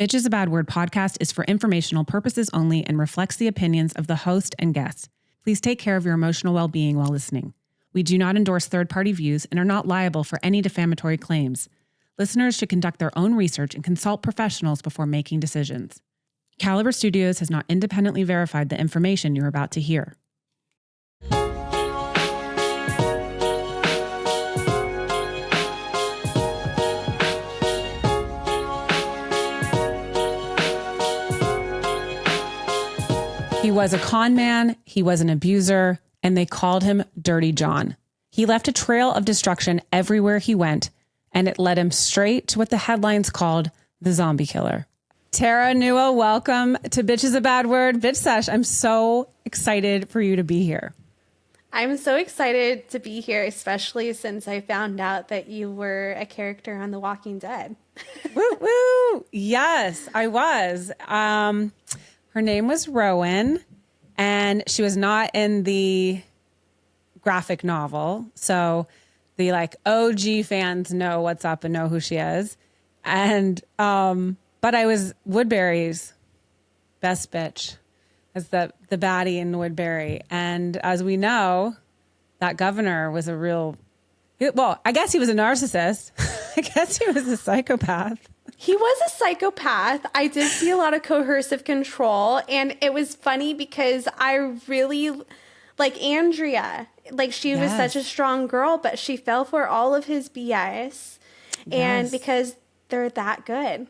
Bitch is a Bad Word podcast is for informational purposes only and reflects the opinions of the host and guests. Please take care of your emotional well-being while listening. We do not endorse third-party views and are not liable for any defamatory claims. Listeners should conduct their own research and consult professionals before making decisions. Caliber Studios has not independently verified the information you're about to hear. He was a con man, he was an abuser, and they called him Dirty John. He left a trail of destruction everywhere he went, and it led him straight to what the headlines called the zombie killer. Terra Newell, welcome to Bitch is a Bad Word, Bitch Sesh. I'm so excited for you to be here. I'm so excited to be here, especially since I found out that you were a character on The Walking Dead. Woo, woo. Yes, I was. Her name was Rowan, and she was not in the graphic novel. So the OG fans know what's up and know who she is. And, but I was Woodbury's best bitch as the baddie in Woodbury. And as we know, that governor was I guess he was a narcissist. I guess he was a psychopath. He was a psychopath. I did see a lot of coercive control, and it was funny because I really like Andrea. She was such a strong girl, but she fell for all of his BS. And because they're that good.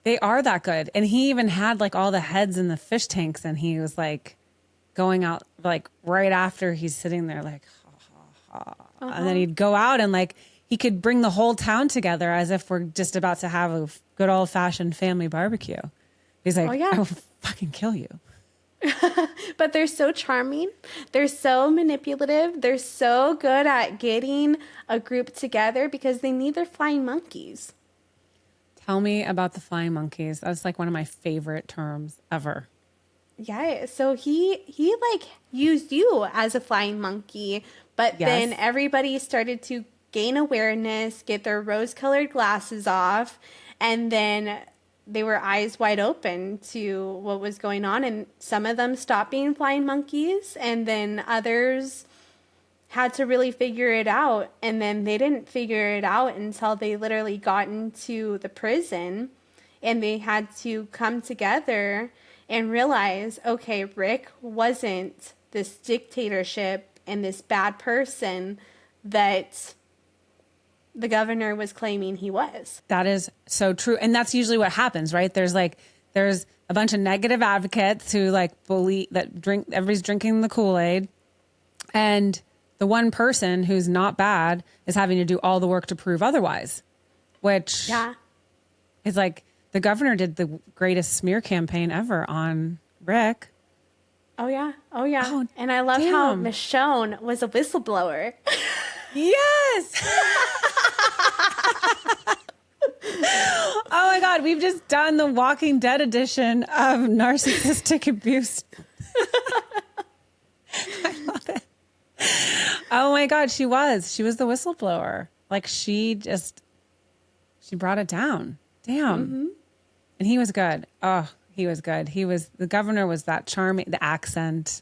They are that good. And he even had all the heads in the fish tanks, and he was going out right after he's sitting there ha ha ha. And then he'd go out and he could bring the whole town together as if we're just about to have a good old fashioned family barbecue. He's like, I will fucking kill you. But they're so charming. They're so manipulative. They're so good at getting a group together because they need their flying monkeys. Tell me about the flying monkeys. That's one of my favorite terms ever. Yeah. So he used you as a flying monkey, but then everybody started to gain awareness, get their rose-colored glasses off, and then they were eyes wide open to what was going on. And some of them stopped being flying monkeys, and then others had to really figure it out. And then they didn't figure it out until they literally got into the prison, and they had to come together and realize, okay, Rick wasn't this dictatorship and this bad person that the governor was claiming he was. That is so true. And that's usually what happens, right? There's a bunch of negative advocates who believe that everybody's drinking the Kool-Aid. And the one person who's not bad is having to do all the work to prove otherwise, which is the governor did the greatest smear campaign ever on Rick. Oh, yeah. Oh, yeah. Oh, and I love how Michonne was a whistleblower. Yes. Oh my God, we've just done the Walking Dead edition of narcissistic abuse. I love it. Oh my God, she was the whistleblower. She brought it down. Damn. Mm-hmm. And he was good. Oh, he was good. The governor was that charming, the accent,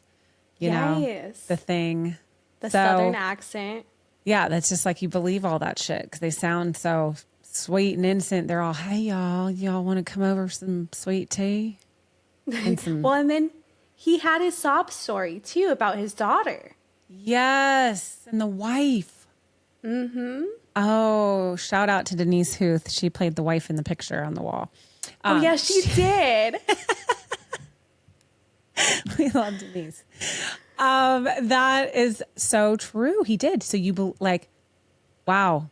you know, the thing. The Southern accent. Yeah, that's just you believe all that shit because they sound so sweet and innocent. They're all, hey, y'all want to come over for some sweet tea? And Well, and then he had his sob story, too, about his daughter. Yes, and the wife. Mm-hmm. Oh, shout out to Denise Huth. She played the wife in the picture on the wall. Oh, yeah, she did. We love Denise. That is so true. He did. So wow.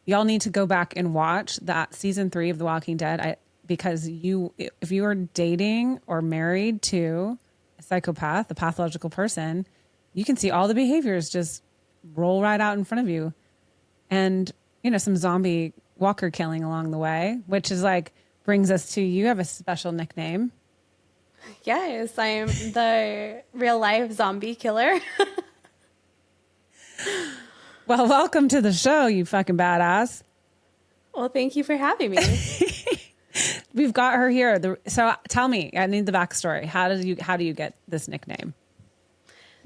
Y'all need to go back and watch that season 3 of The Walking Dead. Because if you are dating or married to a psychopath, a pathological person, you can see all the behaviors just roll right out in front of you. And, some zombie walker killing along the way, which is brings us to, you have a special nickname. Yes, I am the real life zombie killer. Well, welcome to the show, you fucking badass. Well, thank you for having me. We've got her here. So tell me, I need the backstory. How do you get this nickname?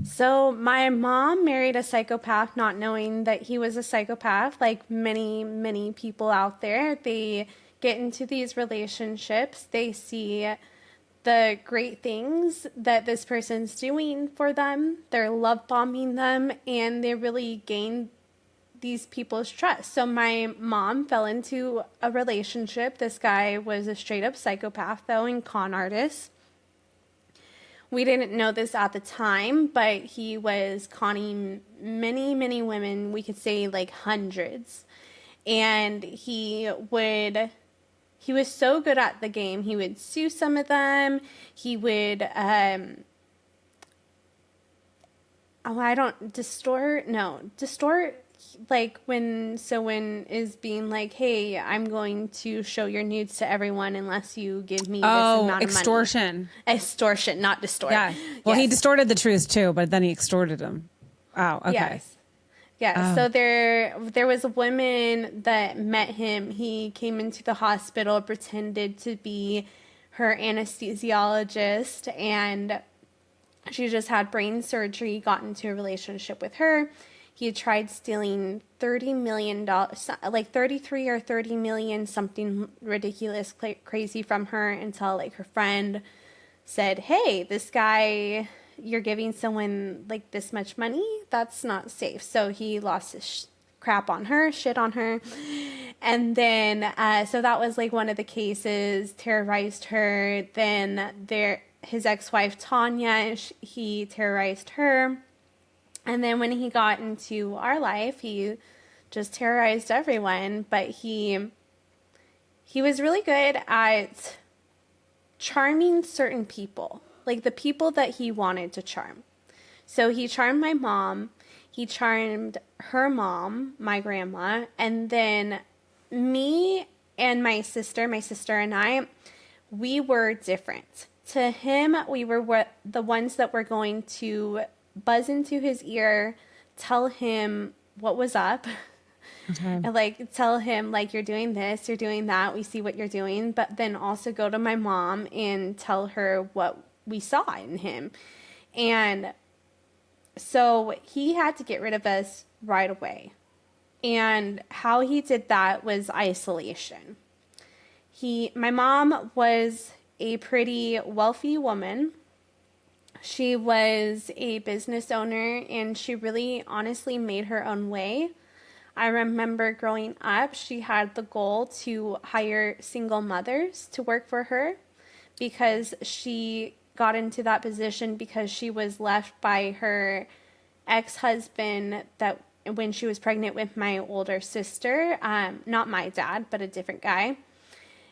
So my mom married a psychopath, not knowing that he was a psychopath. Like many, many people out there, they get into these relationships. They see the great things that this person's doing for them. They're love bombing them, and they really gain these people's trust. So my mom fell into a relationship. This guy was a straight up psychopath, though, and con artist. We didn't know this at the time, but he was conning many, many women. We could say like hundreds. And he was so good at the game. He would sue some of them. He would, distort, like when is being like, hey, I'm going to show your nudes to everyone unless you give me this amount of money. Extortion. Extortion, not distort. Yeah. Well, He distorted the truth too, but then he extorted him. Wow. Okay. Yes. Yeah. So there was a woman that met him. He came into the hospital, pretended to be her anesthesiologist, and she just had brain surgery, got into a relationship with her. He had tried stealing $30 million, like 33 or 30 million, something ridiculous, crazy from her, until like her friend said, hey, this guy, you're giving someone like this much money? That's not safe. So he lost his crap on her, shit on her. And then, so that was like one of the cases, terrorized her. Then his ex-wife, Tanya, he terrorized her. And then when he got into our life, he just terrorized everyone. But he was really good at charming certain people, like the people that he wanted to charm. So he charmed my mom. He charmed her mom, my grandma. And then me and my sister and I, we were different. To him, we were the ones that were going to buzz into his ear, tell him what was up, and like tell him like, you're doing this, you're doing that, we see what you're doing, but then also go to my mom and tell her what we saw in him. And so he had to get rid of us right away. And how he did that was isolation. My mom was a pretty wealthy woman. She was a business owner, and she really honestly made her own way. I remember growing up, she had the goal to hire single mothers to work for her, because she got into that position because she was left by her ex-husband that when she was pregnant with my older sister, not my dad, but a different guy.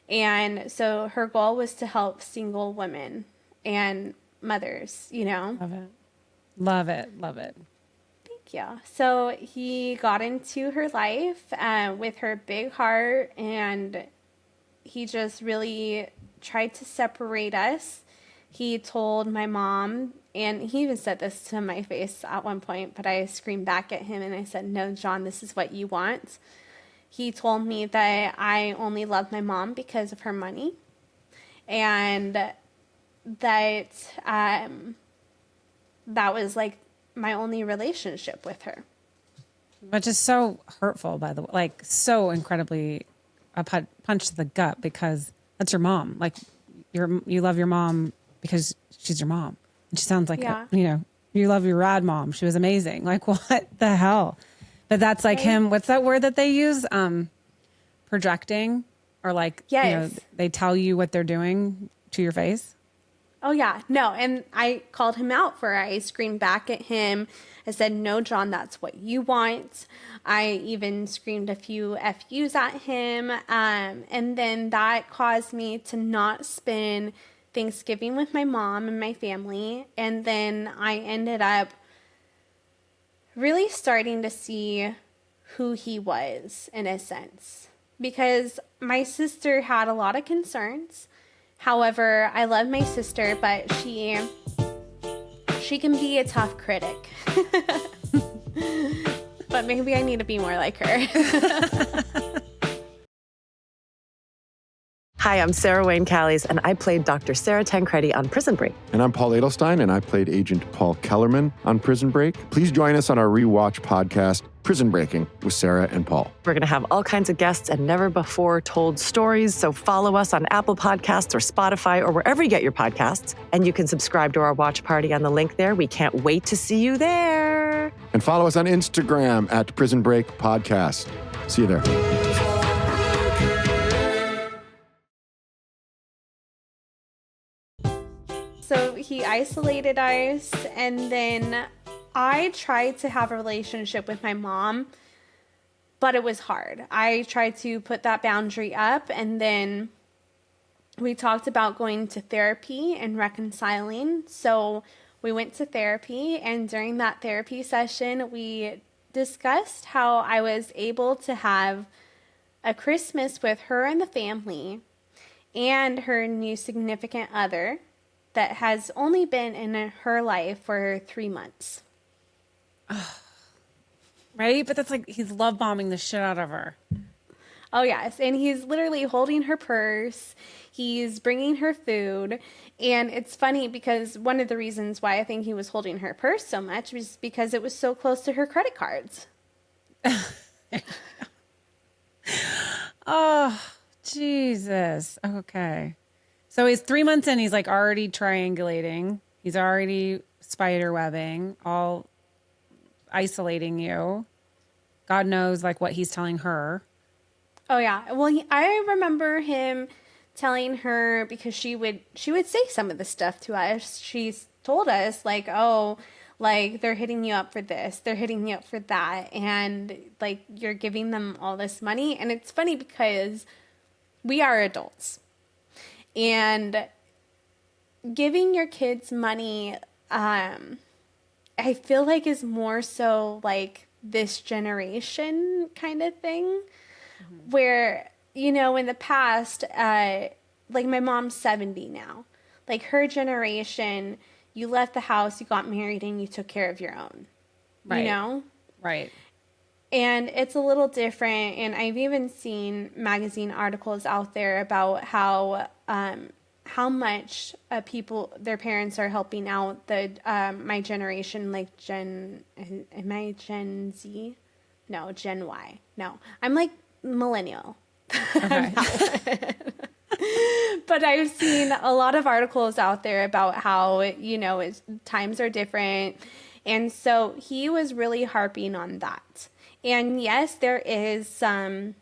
And so her goal was to help single women and mothers, you know. Love it. Thank you. So he got into her life with her big heart, and he just really tried to separate us. He told my mom, and he even said this to my face at one point, but I screamed back at him and I said, no, John, this is what you want. He told me that I only loved my mom because of her money, and that that was like my only relationship with her. Which is so hurtful, by the way, like so incredibly a punch to the gut, because that's your mom. Like you love your mom because she's your mom. And she sounds like, you love your rad mom. She was amazing. Like, what the hell? But that's like him. What's that word that they use? Projecting, or like, yes. They tell you what they're doing to your face. Oh, yeah. No. And I called him out for it. I screamed back at him. I said, no, John, that's what you want. I even screamed a few FUs at him. And then that caused me to not spend Thanksgiving with my mom and my family. And then I ended up really starting to see who he was, in a sense, because my sister had a lot of concerns. However, I love my sister, but she can be a tough critic. But maybe I need to be more like her. Hi, I'm Sarah Wayne Callies, and I played Dr. Sarah Tancredi on Prison Break. And I'm Paul Edelstein, and I played Agent Paul Kellerman on Prison Break. Please join us on our rewatch podcast, Prison Breaking, with Sarah and Paul. We're going to have all kinds of guests and never-before-told stories, so follow us on Apple Podcasts or Spotify or wherever you get your podcasts. And you can subscribe to our watch party on the link there. We can't wait to see you there. And follow us on Instagram at Prison Break Podcast. See you there. So he isolated us, and then I tried to have a relationship with my mom, but it was hard. I tried to put that boundary up, and then we talked about going to therapy and reconciling. So we went to therapy, and during that therapy session, we discussed how I was able to have a Christmas with her and the family and her new significant other that has only been in her life for 3 months. Right? But that's like he's love bombing the shit out of her. Oh, yes. And he's literally holding her purse. He's bringing her food. And it's funny because one of the reasons why I think he was holding her purse so much was because it was so close to her credit cards. Oh, Jesus. Okay. So he's 3 months in. He's like already triangulating. He's already spider webbing, all isolating you. God knows like what he's telling her. Oh, yeah. Well, I remember him telling her, because she would say some of the stuff to us. She's told us like, oh, like they're hitting you up for this, they're hitting you up for that, and like you're giving them all this money. And it's funny because we are adults, and giving your kids money, I feel like is more so like this generation kind of thing. Where, you know, in the past, like my mom's 70 now, like her generation, you left the house, you got married, and you took care of your own, Right. You know? Right. And it's a little different. And I've even seen magazine articles out there about how much people, their parents are helping out my generation, like am I Gen Z? No, Gen Y. No, I'm like millennial. Okay. But I've seen a lot of articles out there about how, you know, times are different. And so he was really harping on that. And yes, there is some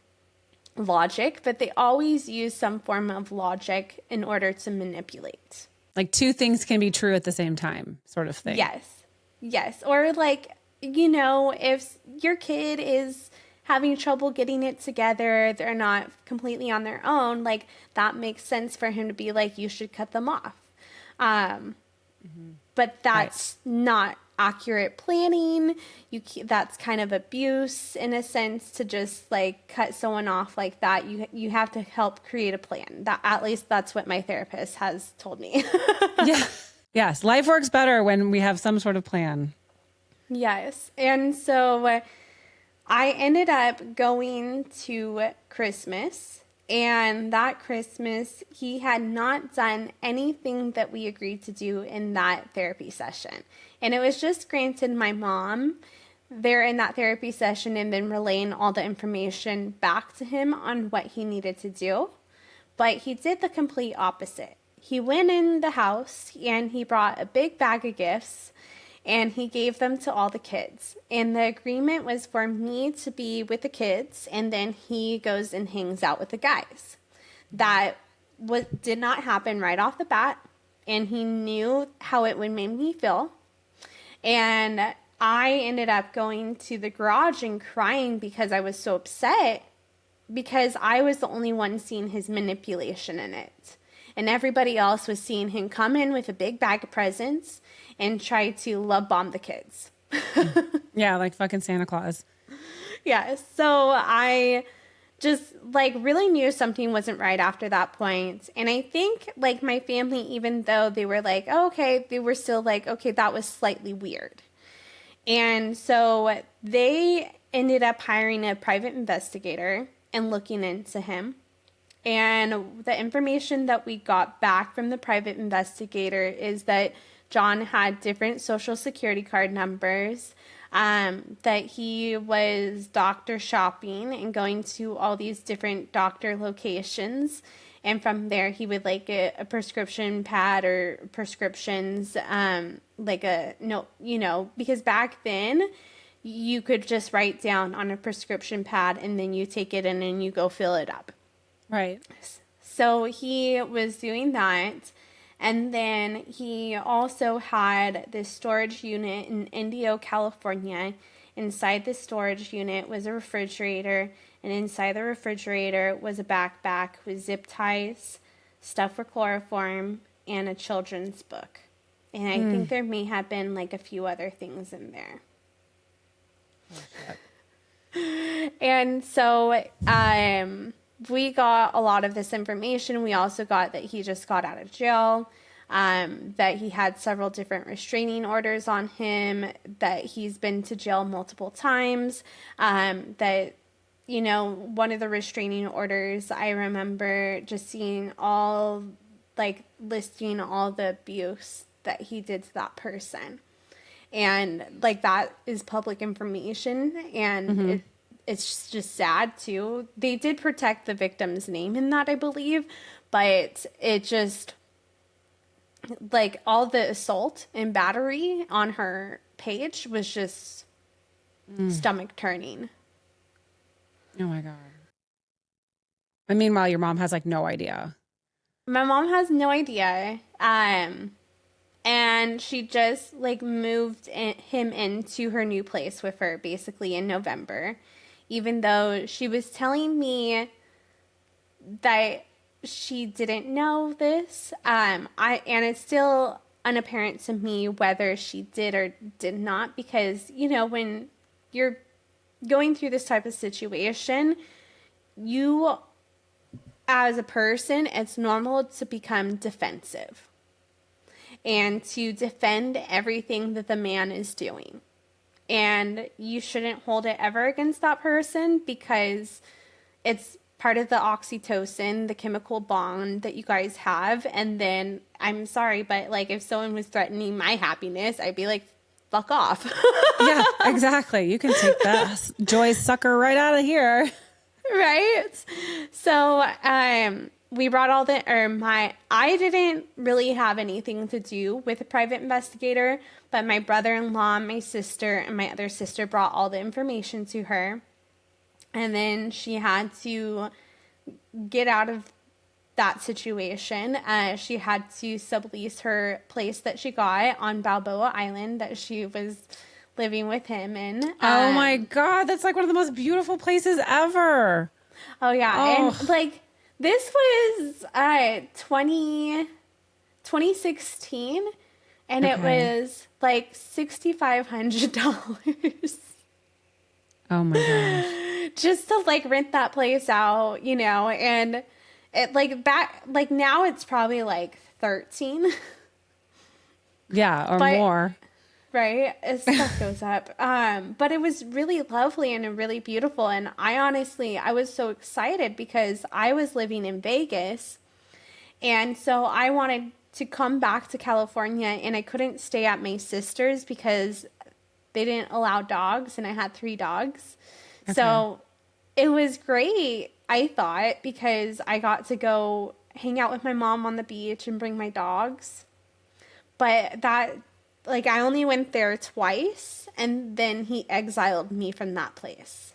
logic, but they always use some form of logic in order to manipulate. Like two things can be true at the same time, sort of thing. Yes. Yes. Or like, you know, if your kid is having trouble getting it together, they're not completely on their own, like that makes sense for him to be like, you should cut them off. But that's not accurate planning. That's kind of abuse in a sense, to just like cut someone off like that. You have to help create a plan. That, at least that's what my therapist has told me. Yeah. Yes. Life works better when we have some sort of plan. Yes. And so I ended up going to Christmas, and that Christmas he had not done anything that we agreed to do in that therapy session. And it was just granted my mom there in that therapy session and then relaying all the information back to him on what he needed to do. But he did the complete opposite. He went in the house and he brought a big bag of gifts, and he gave them to all the kids. And the agreement was for me to be with the kids, and then he goes and hangs out with the guys. That did not happen right off the bat, and he knew how it would make me feel. And I ended up going to the garage and crying because I was so upset, because I was the only one seeing his manipulation in it. And everybody else was seeing him come in with a big bag of presents and try to love bomb the kids. Yeah, like fucking Santa Claus. Yeah, so I just like really knew something wasn't right after that point. And I think like my family, even though they were like, oh, okay, they were still like, okay, that was slightly weird. And so they ended up hiring a private investigator and looking into him. And the information that we got back from the private investigator is that John had different social security card numbers, that he was doctor shopping and going to all these different doctor locations. And from there, he would like a prescription pad or prescriptions, like a note, because back then you could just write down on a prescription pad and then you take it in and you go fill it up. Right. So he was doing that. And then he also had this storage unit in Indio, California. Inside the storage unit was a refrigerator, and inside the refrigerator was a backpack with zip ties, stuff for chloroform, and a children's book. And I think there may have been like a few other things in there. And so we got a lot of this information. We also got that he just got out of jail, that he had several different restraining orders on him, that he's been to jail multiple times, that, one of the restraining orders, I remember just seeing listing all the abuse that he did to that person. And that is public information, and it's just sad too. They did protect the victim's name in that, I believe, but it just all the assault and battery on her page was just stomach turning. Oh my God. And meanwhile, your mom has no idea. My mom has no idea. And she just moved him into her new place with her basically in November, even though she was telling me that she didn't know this. And it's still unapparent to me whether she did or did not, because, when you're going through this type of situation, you as a person, it's normal to become defensive and to defend everything that the man is doing. And you shouldn't hold it ever against that person, because it's part of the oxytocin, the chemical bond that you guys have. And then, I'm sorry, but if someone was threatening my happiness, I'd be like, fuck off. Yeah, exactly. You can take that joy sucker right out of here. Right? So, we brought I didn't really have anything to do with a private investigator, but my brother-in-law, my sister, and my other sister brought all the information to her. And then she had to get out of that situation. She had to sublease her place that she got on Balboa Island that she was living with him in. Oh my God, that's one of the most beautiful places ever. Oh yeah. Oh. And this was 2016, and it was $6,500. Oh my gosh. Just to rent that place out, and it now it's probably 13. Yeah, or But- more. Right? Stuff goes up. But it was really lovely and really beautiful. And I was so excited because I was living in Vegas. And so I wanted to come back to California, and I couldn't stay at my sister's because they didn't allow dogs, and I had 3 dogs. Okay. So it was great, I thought, because I got to go hang out with my mom on the beach and bring my dogs. But that... I only went there twice, and then he exiled me from that place.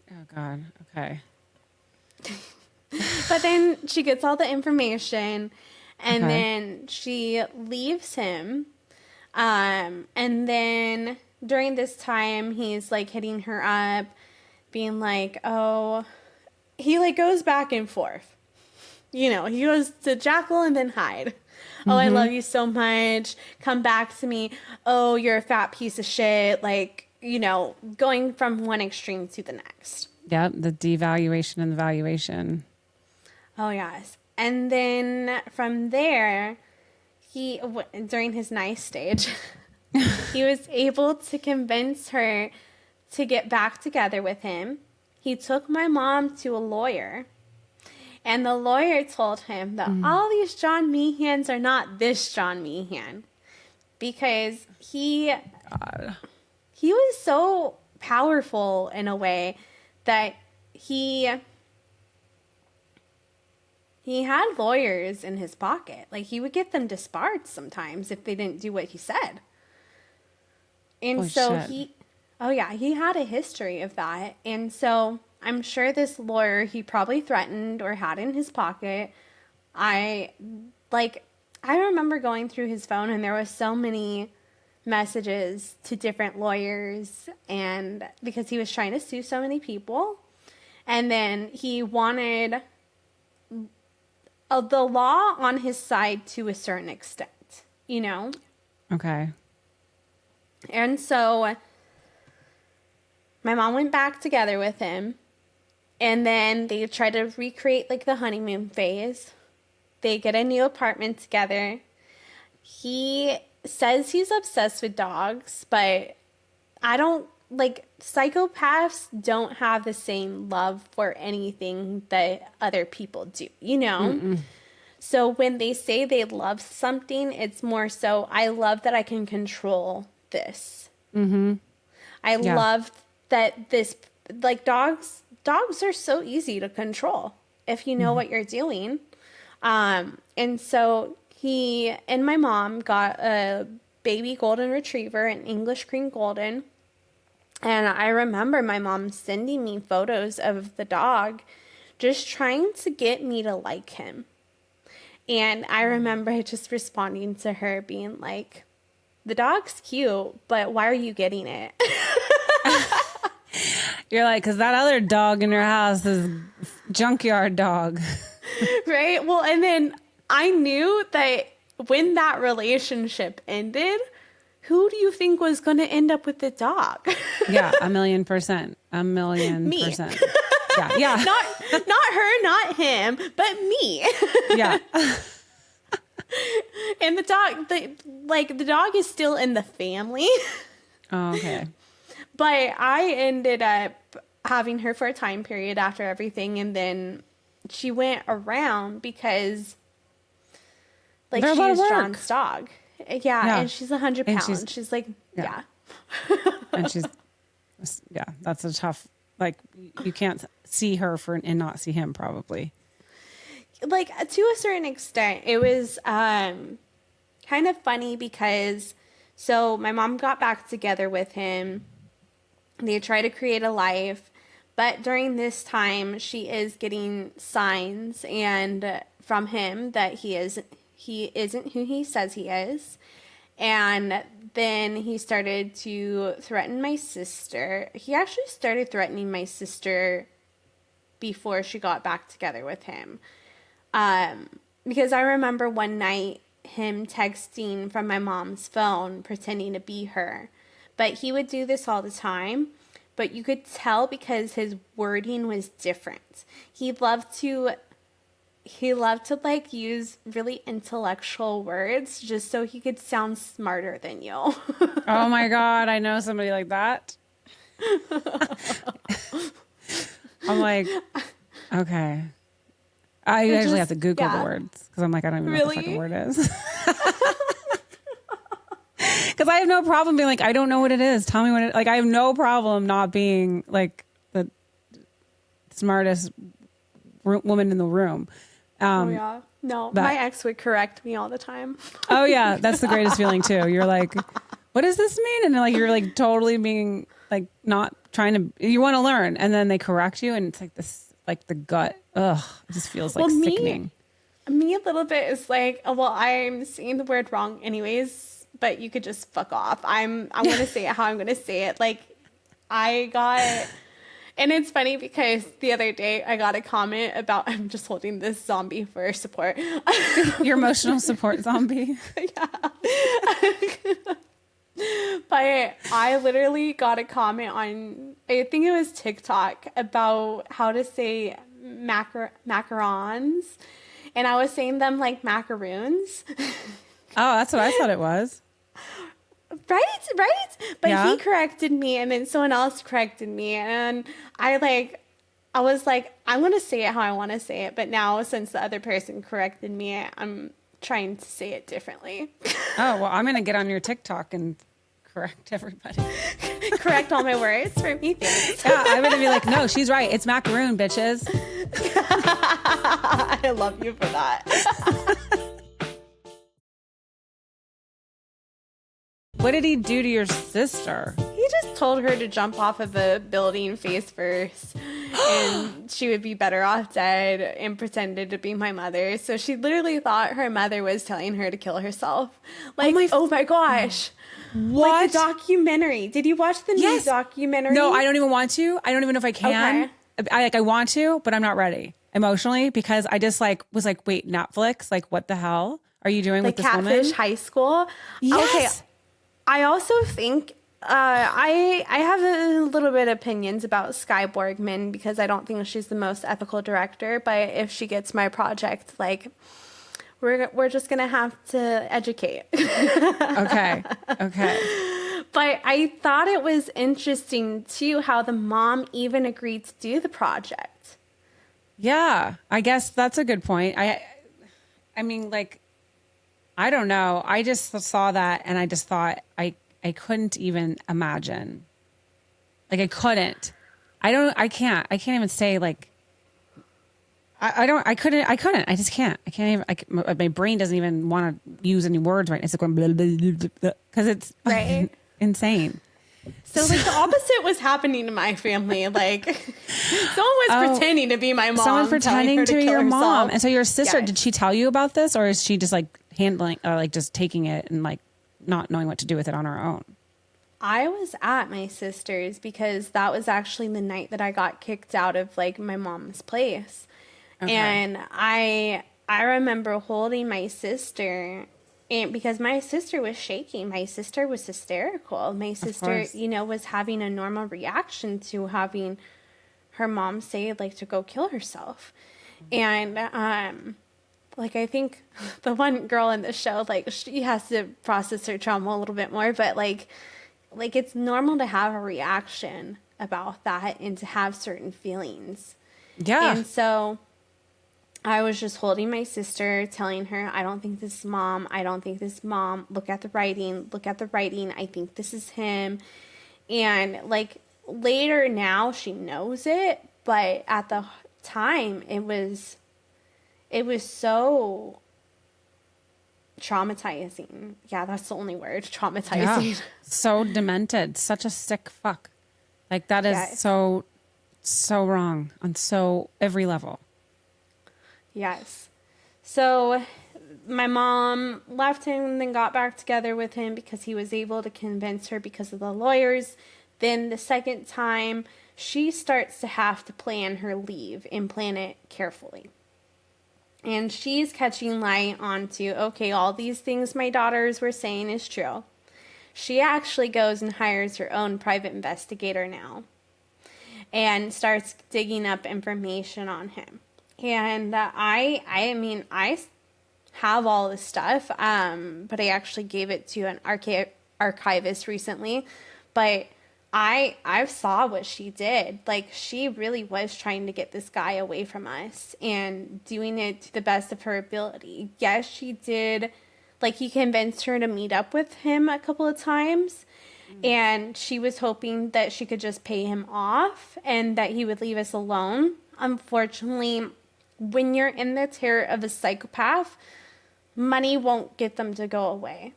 Oh, God. Okay. But then she gets all the information, and then she leaves him. And then during this time, he's, hitting her up, being oh... He, goes back and forth. He goes to Jackal and then Hyde. Oh, I love you so much. Come back to me. Oh, you're a fat piece of shit. Going from one extreme to the next. Yep, the devaluation and the valuation. Oh, yes. And then from there, during his nice stage, he was able to convince her to get back together with him. He took my mom to a lawyer. And the lawyer told him that all these John Meehans are not this John Meehan, because he was so powerful in a way that he had lawyers in his pocket. Like, he would get them disbarred sometimes if they didn't do what he said. And he had a history of that. And so I'm sure this lawyer he probably threatened or had in his pocket. I remember going through his phone, and there was so many messages to different lawyers, and because he was trying to sue so many people. And then he wanted the law on his side to a certain extent, you know? Okay. And so my mom went back together with him, and then they tried to recreate like the honeymoon phase. They get a new apartment together. He says he's obsessed with dogs, but psychopaths don't have the same love for anything that other people do, you know? Mm-mm. So when they say they love something, it's more so, I love that I can control this. Mm-hmm. I love that this, like, dogs are so easy to control if you know what you're doing. And so he and my mom got a baby golden retriever, an English cream golden. And I remember my mom sending me photos of the dog, just trying to get me to like him. And I remember just responding to her being like, the dog's cute, but why are you getting it? You're like, because that other dog in your house is junkyard dog. Right? Well, and then I knew that when that relationship ended, who do you think was going to end up with the dog? Yeah, 1,000,000%. 1,000,000%. Yeah. Not her, not him, but me. Yeah. And the dog is still in the family. Oh, okay. But I ended up having her for a time period after everything, and then she went around because like she's John's dog. Yeah, and she's 100 pounds. She's like, yeah. And she's, that's a tough, like, you can't see her and not see him probably. Like, to a certain extent, it was kind of funny because, so my mom got back together with him. They try to create a life, but during this time, she is getting signs and from him that he isn't who he says he is. And then he started to threaten my sister. He actually started threatening my sister before she got back together with him. Because I remember one night him texting from my mom's phone, pretending to be her. But he would do this all the time. But you could tell because his wording was different. He loved to like use really intellectual words just so he could sound smarter than you. Oh my God, I know somebody like that. I'm like, okay. I usually have to Google the words because I'm like, I don't even know what the fucking word is. Because I have no problem being like, I don't know what it is. Tell me what it, like, I have no problem not being like the smartest woman in the room. No, my ex would correct me all the time. Oh yeah, that's the greatest feeling too. You're like, what does this mean? And like, you're like totally being like, not trying to, you want to learn. And then they correct you and it's like this, like the gut, it just feels like sickening. Me a little bit is like, well, I'm saying the word wrong anyways, but you could just fuck off. I'm going to say it how I'm going to say it. Like, and it's funny because the other day I got a comment about, I'm just holding this zombie for support. Your emotional support zombie. Yeah. But I literally got a comment on, I think it was TikTok, about how to say macarons. And I was saying them like macaroons. Oh, that's what I thought it was. Right? But he corrected me, and then someone else corrected me, and I I was like, I'm going to say it how I want to say it. But now, since the other person corrected me, I'm trying to say it differently. Oh, well, I'm going to get on your TikTok and correct everybody. Correct all my words for me, thanks. Yeah, I'm going to be like, no, she's right. It's macaroon, bitches. I love you for that. What did he do to your sister? He just told her to jump off of a building face first and she would be better off dead, and pretended to be my mother. So she literally thought her mother was telling her to kill herself. Like, oh my gosh. What? Like the documentary. Did you watch the new documentary? No, I don't even want to. I don't even know if I can. Okay. I want to, but I'm not ready emotionally, because I just was like, wait, Netflix? Like, what the hell are you doing with this woman? Catfish High School? Yes. Okay. I also think I have a little bit of opinions about Skye Borgman, because I don't think she's the most ethical director. But if she gets my project, like, we're just gonna have to educate. Okay. But I thought it was interesting too how the mom even agreed to do the project. Yeah, I guess that's a good point. I mean, like, I don't know. I just saw that and I just thought I couldn't even imagine. Like, I couldn't. I can't even say, like, I couldn't. I just can't. I can't even, my brain doesn't even want to use any words right now. It's like going because it's right. Insane. So, like, the opposite was happening to my family. Like, someone was pretending to be my mom. Someone pretending to be your mom. And so your sister, Yes. did she tell you about this, or is she just like handling, or like just taking it and like not knowing what to do with it on her own? I was at my sister's because that was actually the night that I got kicked out of, like, my mom's place. Okay. And I remember holding my sister, and because my sister was shaking, my sister was hysterical. My sister, was having a normal reaction to having her mom say, like, to go kill herself. And, like, I think the one girl in the show, like, she has to process her trauma a little bit more, but like it's normal to have a reaction about that and to have certain feelings. Yeah. And so I was just holding my sister, telling her, I don't think this is mom. I don't think this is mom. Look at the writing. Look at the writing. I think this is him. And, like, later now she knows it, but at the time it was so traumatizing. Yeah, that's the only word. Traumatizing. Yeah. So demented. Such a sick fuck. Like, that is so wrong on so every level. Yes. So my mom left him and then got back together with him because he was able to convince her because of the lawyers. Then the second time, she starts to have to plan her leave and plan it carefully. And she's catching light onto, okay, all these things my daughters were saying is true. She actually goes and hires her own private investigator now and starts digging up information on him. And I mean, I have all this stuff, but I actually gave it to an archivist recently. But I saw what she did. Like, she really was trying to get this guy away from us and doing it to the best of her ability. Yes, she did. Like, he convinced her to meet up with him a couple of times. And she was hoping that she could just pay him off and that he would leave us alone. Unfortunately, when you're in the terror of a psychopath, money won't get them to go away.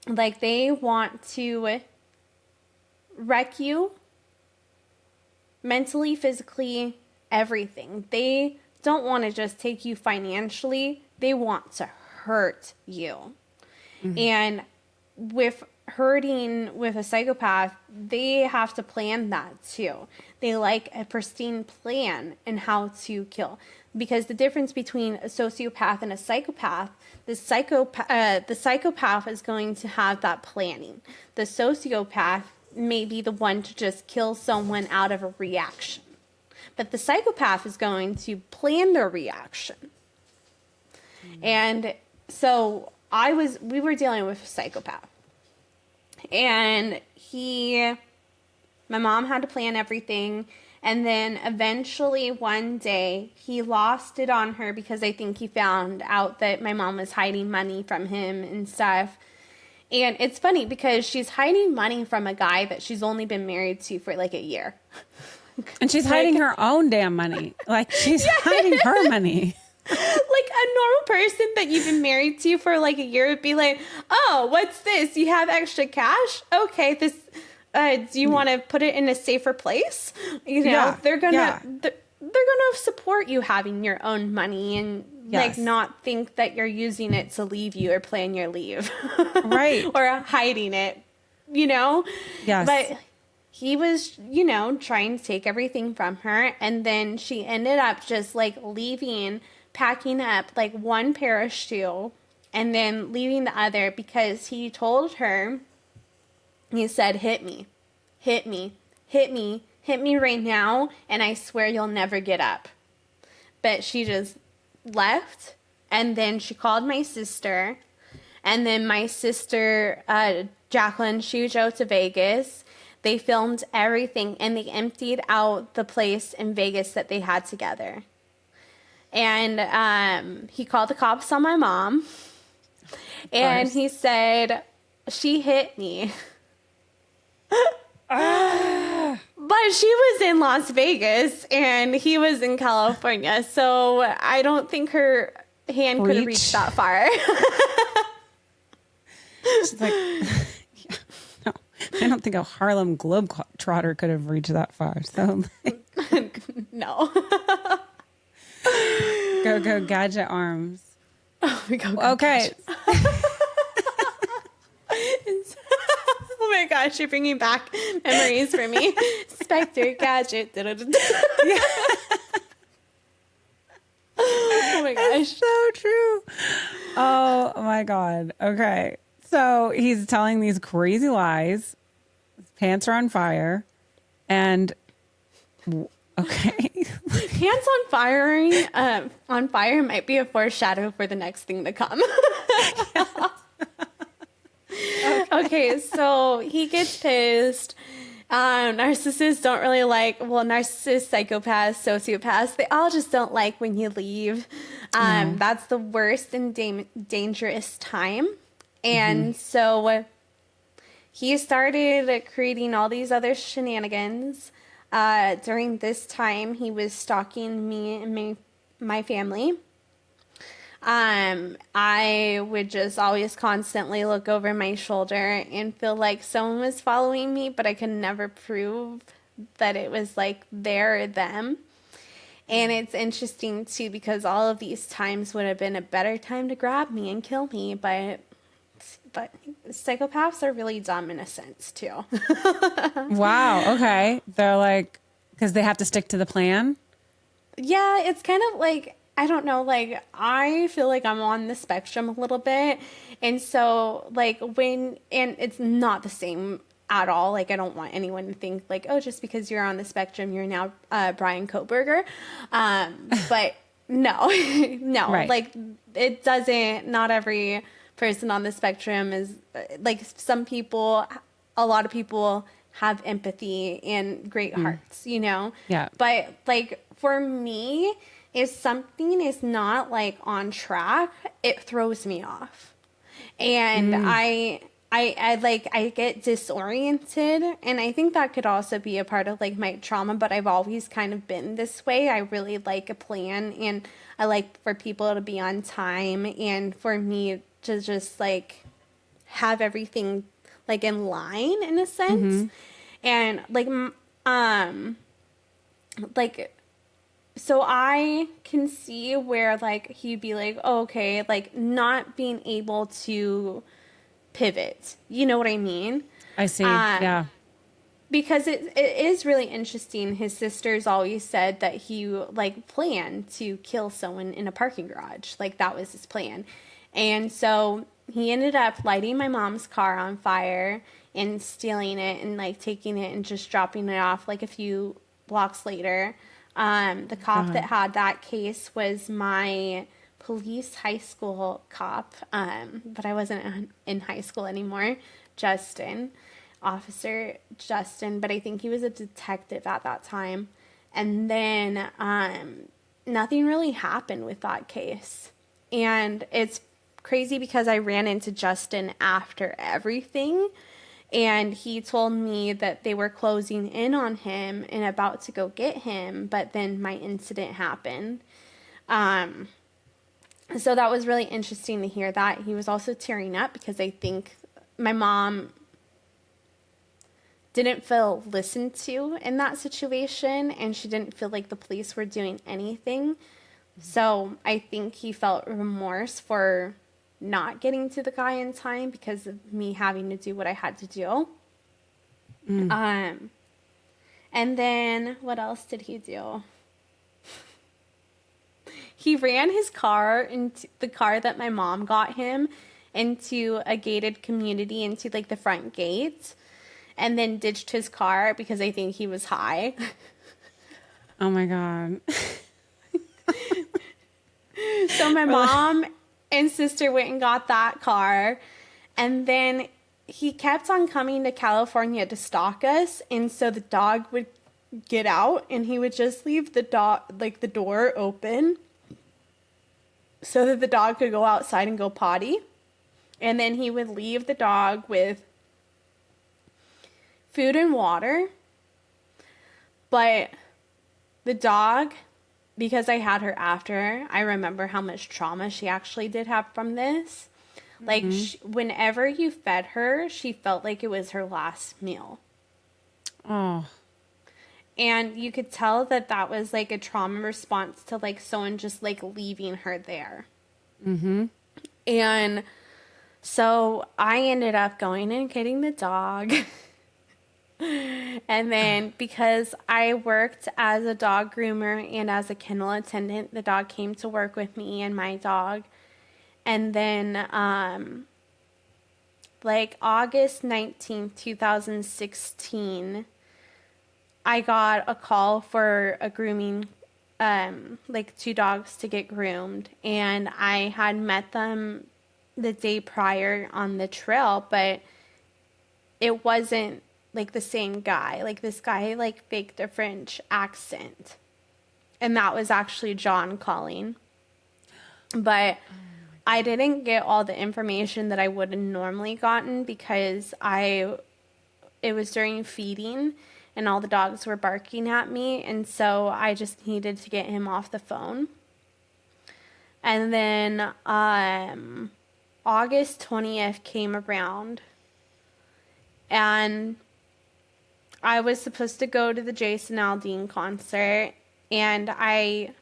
Like, they want to wreck you mentally, physically, everything. They don't want to just take you financially. They want to hurt you. Mm-hmm. And with hurting with a psychopath, they have to plan that too. They like a pristine plan and how to kill. Because the difference between a sociopath and a psychopath, the psychopath is going to have that planning. The sociopath may be the one to just kill someone out of a reaction. But the psychopath is going to plan their reaction. Mm-hmm. And so we were dealing with a psychopath. And my mom had to plan everything. And then eventually one day he lost it on her because I think he found out that my mom was hiding money from him and stuff. And it's funny because she's hiding money from a guy that she's only been married to for like a year. And she's hiding her own damn money. Like, she's hiding her money. Like a normal person that you've been married to for like a year would be like, oh, what's this? You have extra cash? Okay, this, do you want to put it in a safer place? You know, they're gonna support you having your own money and like not think that you're using it to leave you or plan your leave. Right. Or hiding it, you know? Yes. But he was, you know, trying to take everything from her. And then she ended up just like leaving, packing up like one pair of shoe and then leaving the other because he told her, he said, hit me right now. And I swear you'll never get up. But she just left. And then she called my sister. And then my sister, Jacqueline, she drove to Vegas. They filmed everything and they emptied out the place in Vegas that they had together. And he called the cops on my mom. And he said, she hit me. But she was in Las Vegas and he was in California. So I don't think her hand could have reached that far. She's like, no, I don't think a Harlem Globetrotter could have reached that far. So, no. go gadget arms. Oh, we go. Okay. Oh my gosh, you're bringing back memories for me. Spectre, gadget. Oh my gosh. It's so true. Oh my God. Okay. So he's telling these crazy lies. His pants are on fire. And okay. Pants on fire might be a foreshadow for the next thing to come. Okay, so he gets pissed. Narcissists don't really narcissists, psychopaths, sociopaths, they all just don't like when you leave. That's the worst and dangerous time. And so he started creating all these other shenanigans. During this time, he was stalking me and my family. I would just always constantly look over my shoulder and feel like someone was following me, but I could never prove that it was like there or them. And it's interesting too, because all of these times would have been a better time to grab me and kill me, but psychopaths are really dumb in a sense too. Wow. Okay. They're like, because they have to stick to the plan. Yeah, it's kind of like, I don't know, like, I feel like I'm on the spectrum a little bit. And so, like, and it's not the same at all. Like, I don't want anyone to think, like, oh, just because you're on the spectrum, you're now Brian Koberger. But no, no. Right. Like, it doesn't, not every person on the spectrum is, like, a lot of people have empathy and great hearts, you know? Yeah. But, like, for me, if something is not like on track, it throws me off. And I get disoriented, and I think that could also be a part of like my trauma, but I've always kind of been this way. I really like a plan, and I like for people to be on time and for me to just like have everything like in line in a sense. And so I can see where like he'd be like, oh, okay, like not being able to pivot. You know what I mean? I see. Yeah. Because it is really interesting. His sisters always said that he like planned to kill someone in a parking garage. Like that was his plan. And so he ended up lighting my mom's car on fire and stealing it and like taking it and just dropping it off like a few blocks later. The cop that had that case was my police high school cop, but I wasn't in high school anymore, Officer Justin, but I think he was a detective at that time. And then nothing really happened with that case. And it's crazy because I ran into Justin after everything, and he told me that they were closing in on him and about to go get him, but then my incident happened. So that was really interesting to hear that. He was also tearing up because I think my mom didn't feel listened to in that situation, and she didn't feel like the police were doing anything. So I think he felt remorse for not getting to the guy in time because of me having to do what I had to do. And then what else did he do? He ran his car, into the car that my mom got him, into a gated community, into like the front gate, and then ditched his car because I think he was high. Oh my God. So my mom and sister went and got that car, and then he kept on coming to California to stalk us, and so the dog would get out and he would just leave the door open so that the dog could go outside and go potty. And then he would leave the dog with food and water. But the dog, because I had her after, I remember how much trauma she actually did have from this. Like, whenever you fed her, she felt like it was her last meal. Oh. And you could tell that that was, like, a trauma response to, like, someone just, like, leaving her there. And so I ended up going and getting the dog. And then because I worked as a dog groomer and as a kennel attendant, the dog came to work with me and my dog. And then like August 19th, 2016, I got a call for a grooming, like 2 dogs to get groomed. And I had met them the day prior on the trail, but it wasn't like the same guy. Like, this guy like faked a French accent, and that was actually John calling. But I didn't get all the information that I would have normally gotten because it was during feeding and all the dogs were barking at me, and so I just needed to get him off the phone. And then August 20th came around, and I was supposed to go to the Jason Aldean concert, and I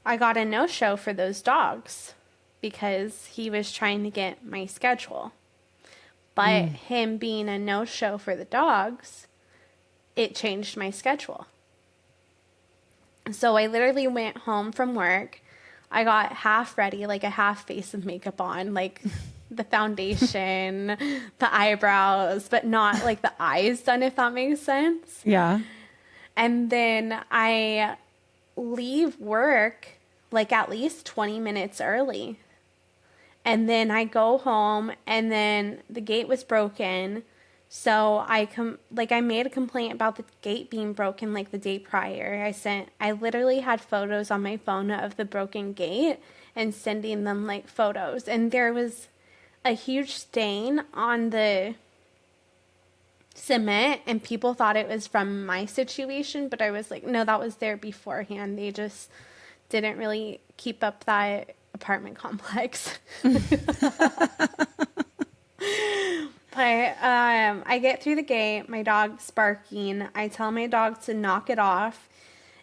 got a no-show for those dogs because he was trying to get my schedule. But him being a no-show for the dogs, it changed my schedule. So I literally went home from work. I got half ready, like a half face of makeup on, like the foundation, the eyebrows, but not like the eyes done, if that makes sense. Yeah. And then I leave work like at least 20 minutes early. And then I go home, and then the gate was broken. So I made a complaint about the gate being broken like the day prior. I literally had photos on my phone of the broken gate and sending them like photos. And there was a huge stain on the cement, and people thought it was from my situation, but I was like, no, that was there beforehand. They just didn't really keep up that apartment complex. But I get through the gate, my dog's barking. I tell my dog to knock it off,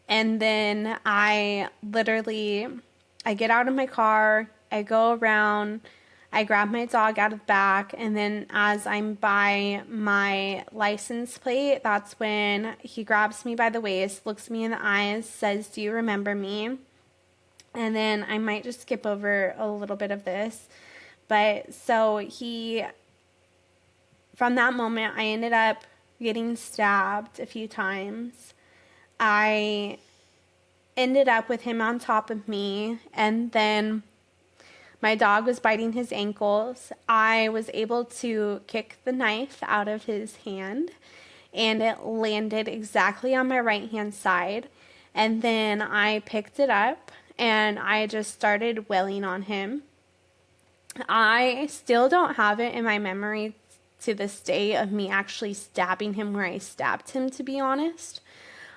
and then I get out of my car, I go around, I grab my dog out of the back, and then as I'm by my license plate, that's when he grabs me by the waist, looks me in the eyes, says, "Do you remember me?" And then I might just skip over a little bit of this. But so from that moment, I ended up getting stabbed a few times. I ended up with him on top of me, and then my dog was biting his ankles. I was able to kick the knife out of his hand, and it landed exactly on my right-hand side. And then I picked it up and I just started wailing on him. I still don't have it in my memory to this day of me actually stabbing him where I stabbed him, to be honest.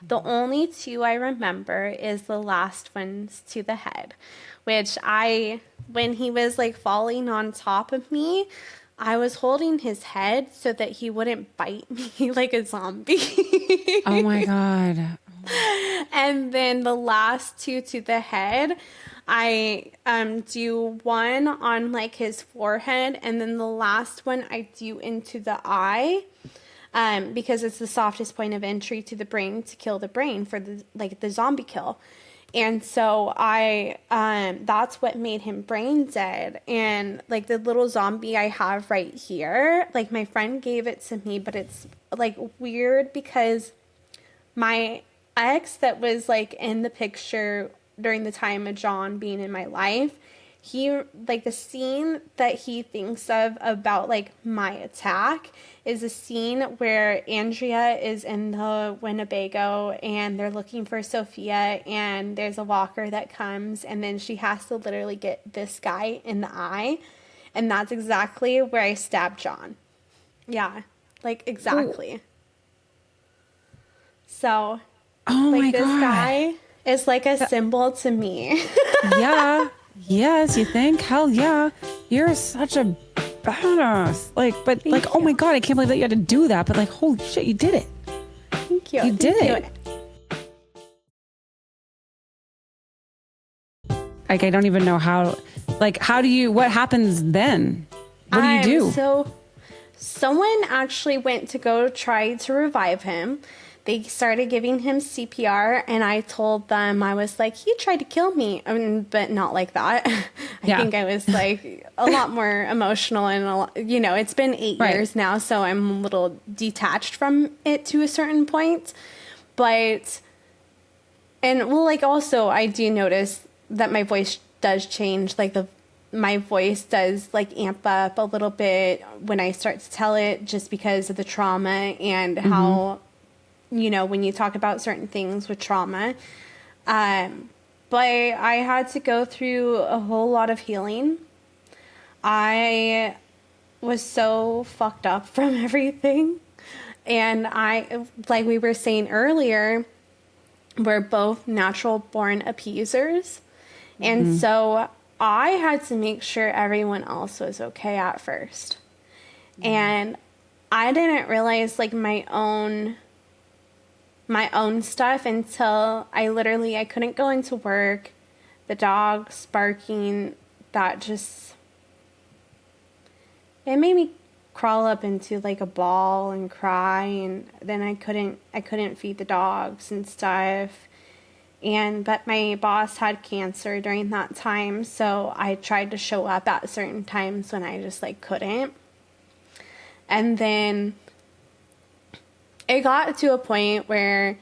The only two I remember is the last ones to the head, which when he was like falling on top of me, I was holding his head so that he wouldn't bite me like a zombie. Oh my God. And then the last two to the head, I do one on like his forehead, and then the last one I do into the eye, because it's the softest point of entry to the brain to kill the brain for the zombie kill. And so that's what made him brain dead. And like the little zombie I have right here, like my friend gave it to me, but it's like weird because my ex that was like in the picture during the time of John being in my life, he, like, the scene that he thinks of about like my attack is a scene where Andrea is in the Winnebago and they're looking for Sophia, and there's a walker that comes, and then she has to literally get this guy in the eye, and that's exactly where I stabbed John. Yeah, like exactly. Ooh. So, oh like, my this God. guy is like a symbol to me. Yeah. Yes, you think? Hell yeah. You're such a badass. Like, but Thank like, you. Oh my God, I can't believe that you had to do that. But like, holy shit, you did it. Thank you. You did it. Like, I don't even know how, like, what happens then? What do you do? So someone actually went to go try to revive him. They started giving him CPR, and I told them, I was like, he tried to kill me. I mean, but not like that. I think I was like a lot more emotional, and it's been 8 years now, so I'm a little detached from it to a certain point. But, and well, like also I do notice that my voice does change. Like my voice does like amp up a little bit when I start to tell it, just because of the trauma and how, when you talk about certain things with trauma. But I had to go through a whole lot of healing. I was so fucked up from everything. And like we were saying earlier, we're both natural born appeasers. And so I had to make sure everyone else was okay at first. And I didn't realize like my own stuff until I couldn't go into work. The dogs barking, it made me crawl up into like a ball and cry, and then I couldn't feed the dogs and stuff. But my boss had cancer during that time, so I tried to show up at certain times when I just like couldn't. And then it got to a point where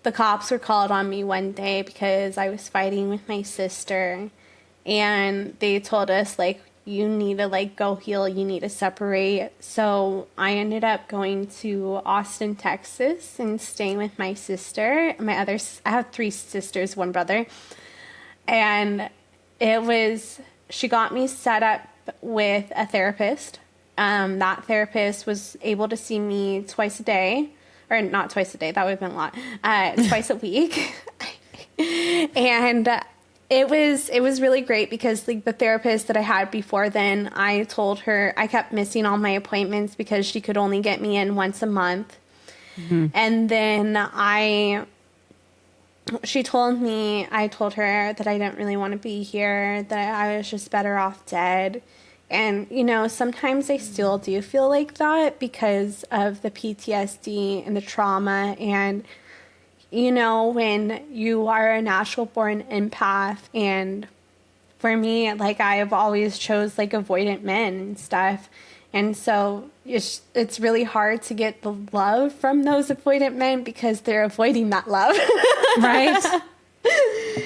the cops were called on me one day because I was fighting with my sister, and they told us like, you need to like go heal, you need to separate. So I ended up going to Austin, Texas, and staying with my sister. I have 3 sisters, 1 brother. And she got me set up with a therapist. That therapist was able to see me twice a day, or not twice a day, that would have been a lot, twice a week. And it was really great because like the therapist that I had before then, I told her I kept missing all my appointments because she could only get me in once a month. And then I told her that I didn't really want to be here, that I was just better off dead. And, sometimes I still do feel like that because of the PTSD and the trauma. And, when you are a natural born empath, and for me, like, I have always chose like avoidant men and stuff. And so it's really hard to get the love from those avoidant men because they're avoiding that love. Right.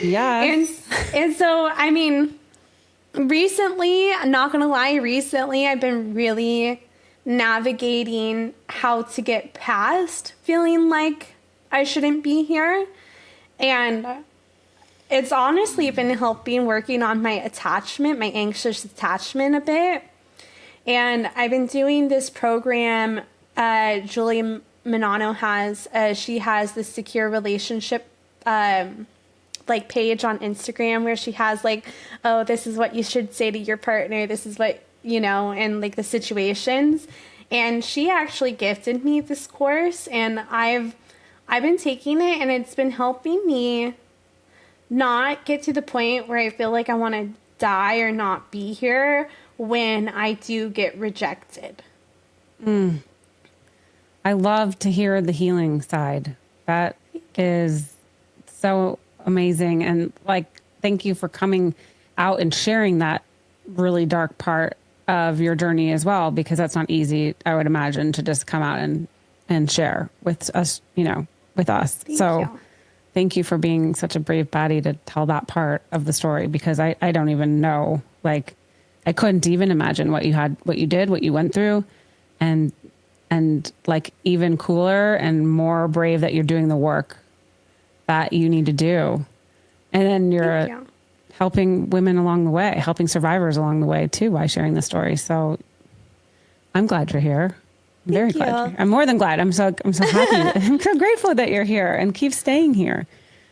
Yeah. And so, I mean, recently, I'm not going to lie, I've been really navigating how to get past feeling like I shouldn't be here. And it's honestly been helping working on my attachment, my anxious attachment a bit. And I've been doing this program Julie Manano has. She has this secure relationship like page on Instagram where she has like, oh, this is what you should say to your partner. This is what, you know, and like the situations. And she actually gifted me this course, and I've been taking it, and it's been helping me not get to the point where I feel like I want to die or not be here when I do get rejected. I love to hear the healing side. That is so amazing. And like, thank you for coming out and sharing that really dark part of your journey as well, because that's not easy, I would imagine, to just come out and share with us, you know, with us. Thank you for being such a brave baddie to tell that part of the story, because I don't even know, like, I couldn't even imagine what you had, what you did, what you went through, and like even cooler and more brave that you're doing the work that you need to do. And then you're helping women along the way, helping survivors along the way too, by sharing the story. So I'm glad you're here. I'm very glad you're here. I'm more than glad. I'm so happy. I'm so grateful that you're here, and keep staying here,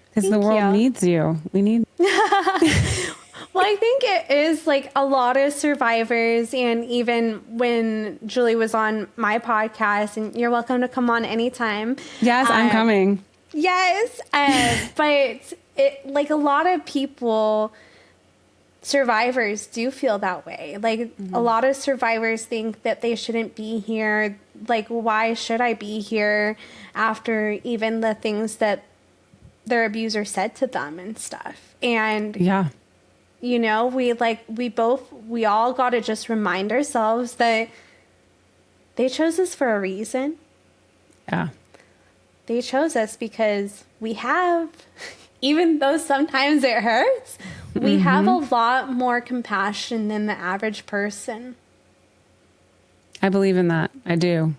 because the world needs you. We need. Well, I think it is like a lot of survivors, and even when Julie was on my podcast, and you're welcome to come on anytime. Yes, I'm coming. Yes. But it, like, a lot of people, survivors do feel that way. Like, a lot of survivors think that they shouldn't be here. Like, why should I be here after even the things that their abuser said to them and stuff? And you know, we all got to just remind ourselves that they chose us for a reason. Yeah. They chose us because we have, even though sometimes it hurts, we have a lot more compassion than the average person. I believe in that. I do.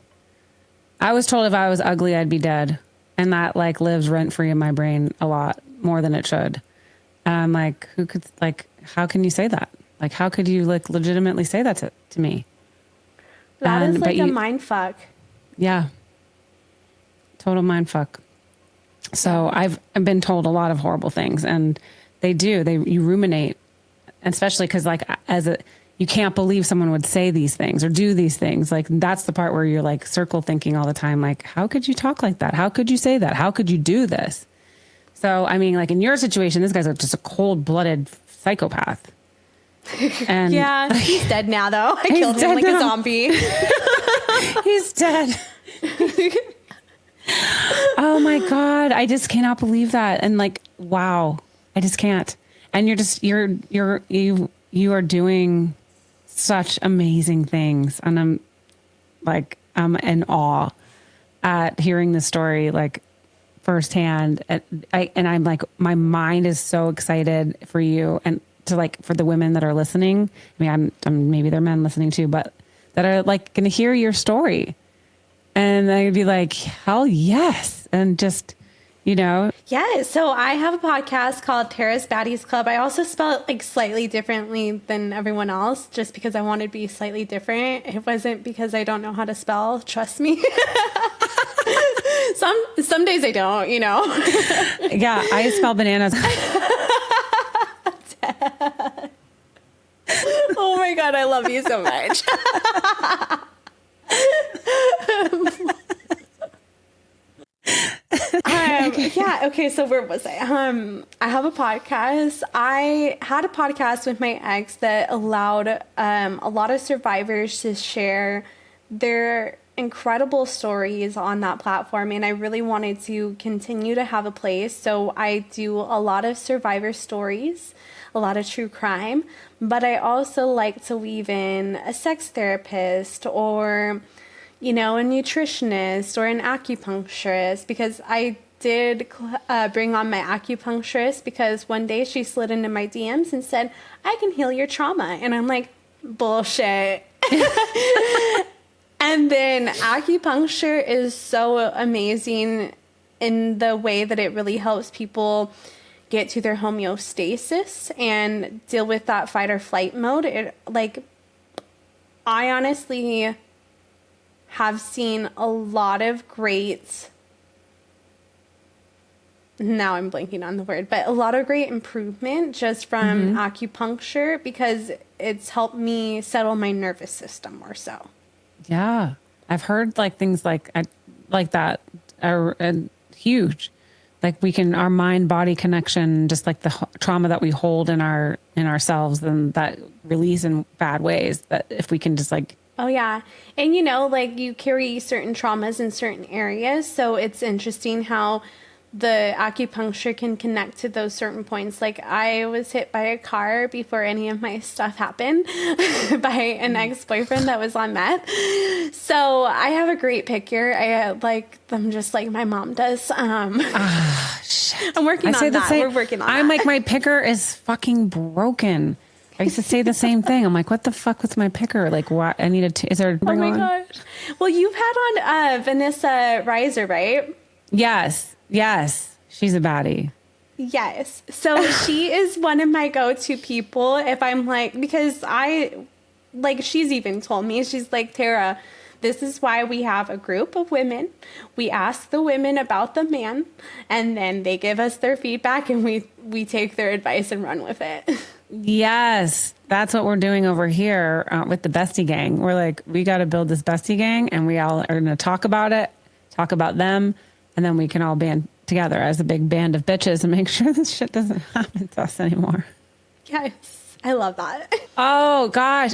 I was told if I was ugly, I'd be dead. And that like lives rent free in my brain a lot more than it should. And I'm like, who could, like, how can you say that? Like, how could you like legitimately say that to me? That is like a mind fuck. Yeah. Total mind fuck. So I've been told a lot of horrible things, and you ruminate, especially because like you can't believe someone would say these things or do these things. Like, that's the part where you're like circle thinking all the time. Like, how could you talk like that? How could you say that? How could you do this? So, I mean, like in your situation, this guy's just a cold-blooded psychopath. And yeah, he's dead now though. I killed him like a zombie. He's dead. Oh my God. I just cannot believe that. And like, wow, I just can't. And you are doing such amazing things. And I'm like, I'm in awe at hearing the story, like firsthand. And I'm like, my mind is so excited for you and to like, for the women that are listening. I mean, I'm maybe they're men listening too, but that are like going to hear your story. And they'd be like, hell yes. And just, you know. Yeah. So I have a podcast called Terra's Baddies Club. I also spell it like slightly differently than everyone else, just because I wanted to be slightly different. It wasn't because I don't know how to spell. Trust me. Some days I don't, you know. Yeah. I spell bananas. Oh my God. I love you so much. Yeah. Okay. So where was I? I have a podcast. I had a podcast with my ex that allowed a lot of survivors to share their incredible stories on that platform, and I really wanted to continue to have a place. So I do a lot of survivor stories, a lot of true crime, but I also like to weave in a sex therapist or, you know, a nutritionist or an acupuncturist, because I did bring on my acupuncturist because one day she slid into my DMs and said, I can heal your trauma. And I'm like, bullshit. And then acupuncture is so amazing in the way that it really helps people get to their homeostasis and deal with that fight or flight mode. I honestly have seen a lot of great, now I'm blanking on the word, but a lot of great improvement just from acupuncture, because it's helped me settle my nervous system more so. Yeah. I've heard like things like that are huge. Like our mind body connection, just like the trauma that we hold in ourselves, and that release in bad ways, that if we can just like. Oh yeah. And you carry certain traumas in certain areas. So it's interesting how the acupuncture can connect to those certain points. Like I was hit by a car before any of my stuff happened by an ex-boyfriend that was on meth. So I have a great picker. I like them just like my mom does. Shit. I'm working on that. We're working on that. I'm like, my picker is fucking broken. I used to say the same thing. I'm like, what the fuck with my picker? Like, what? I needed to, is there a bring on? Oh my gosh. Well, you've had on Vanessa Reiser, right? Yes. She's a baddie. Yes. So she is one of my go-to people if I'm like, because she's even told me, she's like, Tara, this is why we have a group of women. We ask the women about the man, and then they give us their feedback, and we take their advice and run with it. Yes. That's what we're doing over here with the bestie gang. We're like, we got to build this bestie gang, and we all are going to talk about it, talk about them, and then we can all band together as a big band of bitches and make sure this shit doesn't happen to us anymore. Yes, I love that. Oh gosh.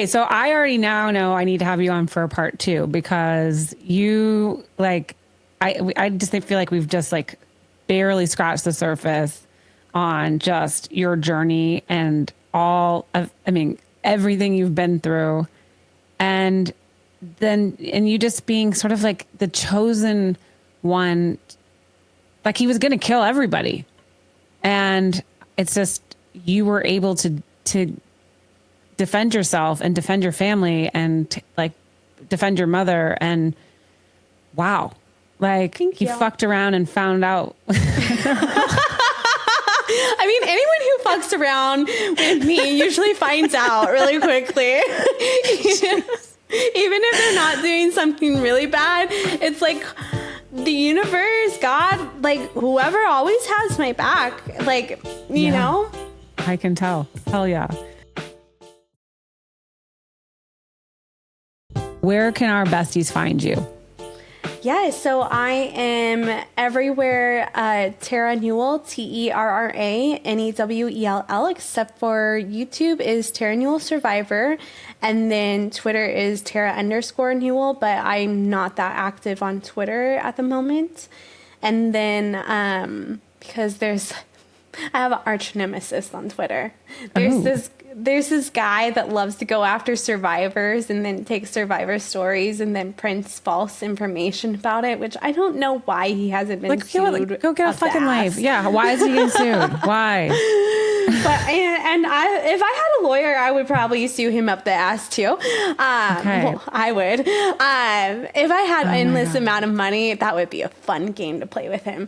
So I already now know I need to have you on for a part 2, because you I just feel like we've just like barely scratched the surface on just your journey and everything you've been through. And you just being sort of like the chosen one, like he was going to kill everybody. And it's just, you were able to defend yourself and defend your family and like defend your mother. And wow, like you fucked around and found out. I mean, anyone who fucks around with me usually finds out really quickly. Even if they're not doing something really bad, it's like the universe, God, like whoever always has my back, like, you know? I can tell. Hell yeah. Where can our besties find you? Yeah, so I am everywhere, Terra Newell, TerraNewell, except for YouTube is Terra Newell Survivor, and then Twitter is Terra_Newell, but I'm not that active on Twitter at the moment. And then because I have an arch nemesis on Twitter. There's this guy that loves to go after survivors and then take survivor stories and then prints false information about it, which I don't know why he hasn't been sued. Go get a fucking life. Yeah, why is he getting sued? Why? But if I had a lawyer, I would probably sue him up the ass too. Okay. Well, I would. If I had endless amount of money, that would be a fun game to play with him.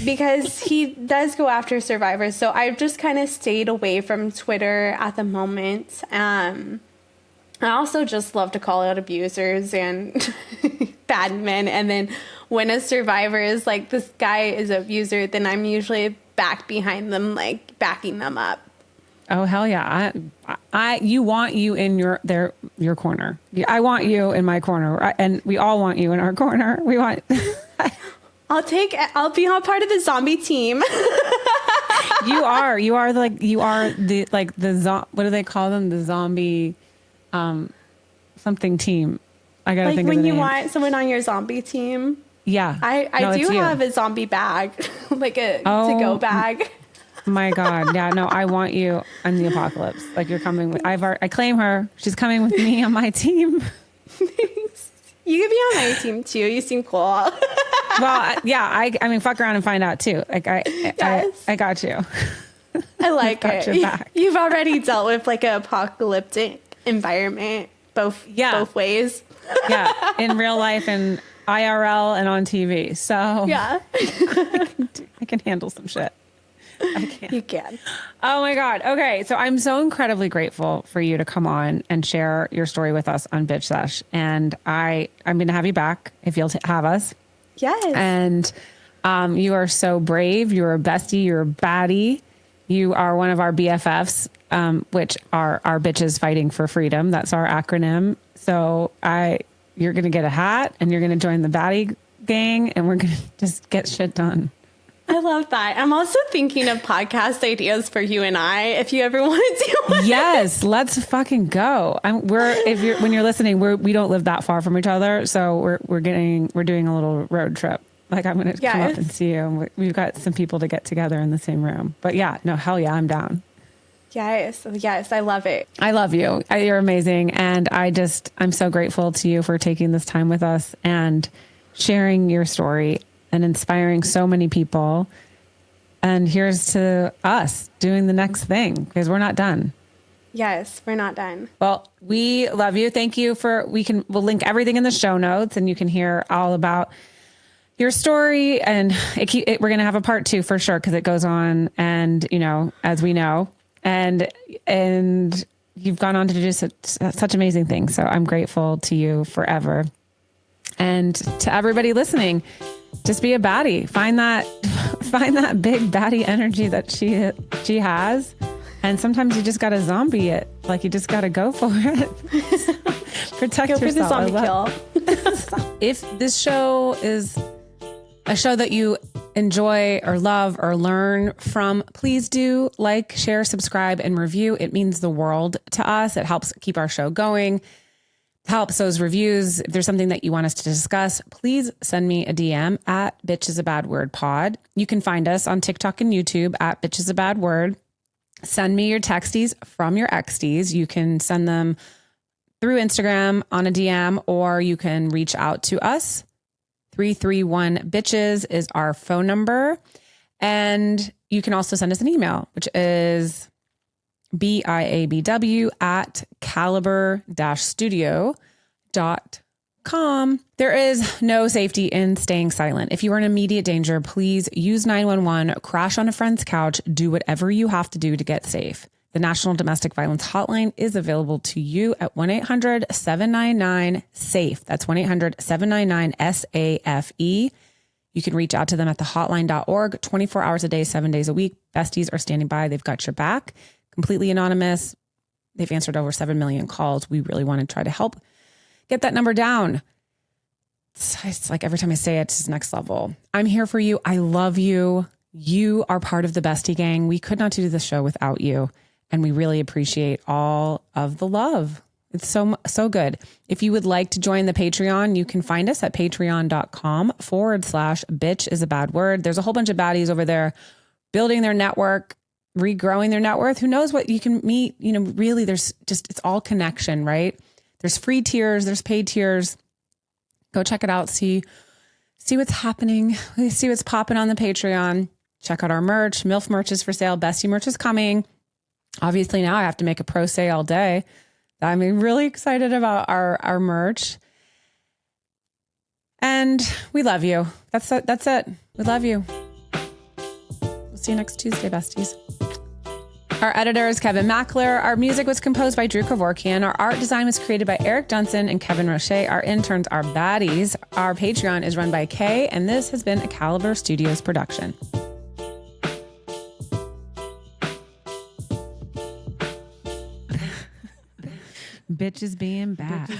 Because he does go after survivors. So I've just kind of stayed away from Twitter at the moment. I also just love to call out abusers and bad men. And then when a survivor is like, this guy is an abuser, then I'm usually back behind them, like backing them up. Oh, hell yeah. You want you in your corner. I want you in my corner. And we all want you in our corner. We want... I'll be a part of the zombie team. You are the what do they call them? The zombie, something team. I gotta think of the name. Like when you want someone on your zombie team. Yeah. I do have a zombie bag, like a to-go bag. My God. Yeah, no, I want you in the apocalypse. Like you're coming with, I claim her. She's coming with me on my team. Thanks. You could be on my team too. You seem cool. Well, yeah, I mean, fuck around and find out too. Like I got you. I like got it. Your back. You've already dealt with like an apocalyptic environment. both ways. Yeah, in real life and IRL and on TV. So yeah, I can handle some shit. I can. You can. Oh my God. Okay. So I'm so incredibly grateful for you to come on and share your story with us on Bitch Sesh. And I'm going to have you back if you'll have us. Yes. And you are so brave. You're a bestie. You're a baddie. You are one of our BFFs, which are our bitches fighting for freedom. That's our acronym. So you're going to get a hat and you're going to join the baddie gang and we're going to just get shit done. I love that. I'm also thinking of podcast ideas for you and I, if you ever want to do one. Yes, let's fucking go. When you're listening, we don't live that far from each other, so we're doing a little road trip. Like I'm going to come up and see you. And we've got some people to get together in the same room. But yeah, no, hell yeah, I'm down. Yes, I love it. I love you. You're amazing, and I'm so grateful to you for taking this time with us and sharing your story and inspiring so many people. And here's to us doing the next thing because we're not done. Yes, we're not done. Well, we love you. Thank you we'll link everything in the show notes and you can hear all about your story. And we're going to have a part 2 for sure. Cause it goes on and, as we know, and you've gone on to do such amazing things. So I'm grateful to you forever. And to everybody listening, just be a baddie. Find that big baddie energy that she has. And sometimes you just got to zombie it. Like you just got to go for it. Protect yourself. Go for the zombie kill. If this show is a show that you enjoy or love or learn from, please do like, share, subscribe, and review. It means the world to us. It helps keep our show going. Helps those reviews. If there's something that you want us to discuss, please send me a DM at Bitch is a Bad Word Pod. You can find us on TikTok and YouTube at Bitch is a Bad Word. Send me your texties from your XDs. You can send them through Instagram on a DM, or you can reach out to us. 331 Bitches is our phone number. And you can also send us an email, which is biabw@caliber-studio.com. There is no safety in staying silent. If you are in immediate danger, please use 911, crash on a friend's couch, do whatever you have to do to get safe. The National Domestic Violence Hotline is available to you at 1-800-799-SAFE. That's 1-800-799-SAFE. You can reach out to them at thehotline.org 24 hours a day, 7 days a week. Besties are standing by. They've got your back. Completely anonymous. They've answered over 7 million calls. We really want to try to help get that number down. It's like every time I say it, it's next level. I'm here for you. I love you. You are part of the Bestie Gang. We could not do this show without you. And we really appreciate all of the love. It's so good. If you would like to join the Patreon, you can find us at patreon.com/bitch is a bad word. There's a whole bunch of baddies over there building their network, regrowing their net worth. Who knows what you can meet? Really, it's all connection, right? There's free tiers, there's paid tiers. Go check it out. See what's happening. See what's popping on the Patreon. Check out our merch. MILF merch is for sale. Bestie merch is coming. Obviously now I have to make a pro say all day. I'm really excited about our merch. And we love you. That's it. We love you. We'll see you next Tuesday, besties. Our editor is Kevin Mackler. Our music was composed by Drew Kevorkian. Our art design was created by Eric Johnson and Kevin Roche. Our interns are baddies. Our Patreon is run by Kay, and this has been a Caliber Studios production. Bitches being bad.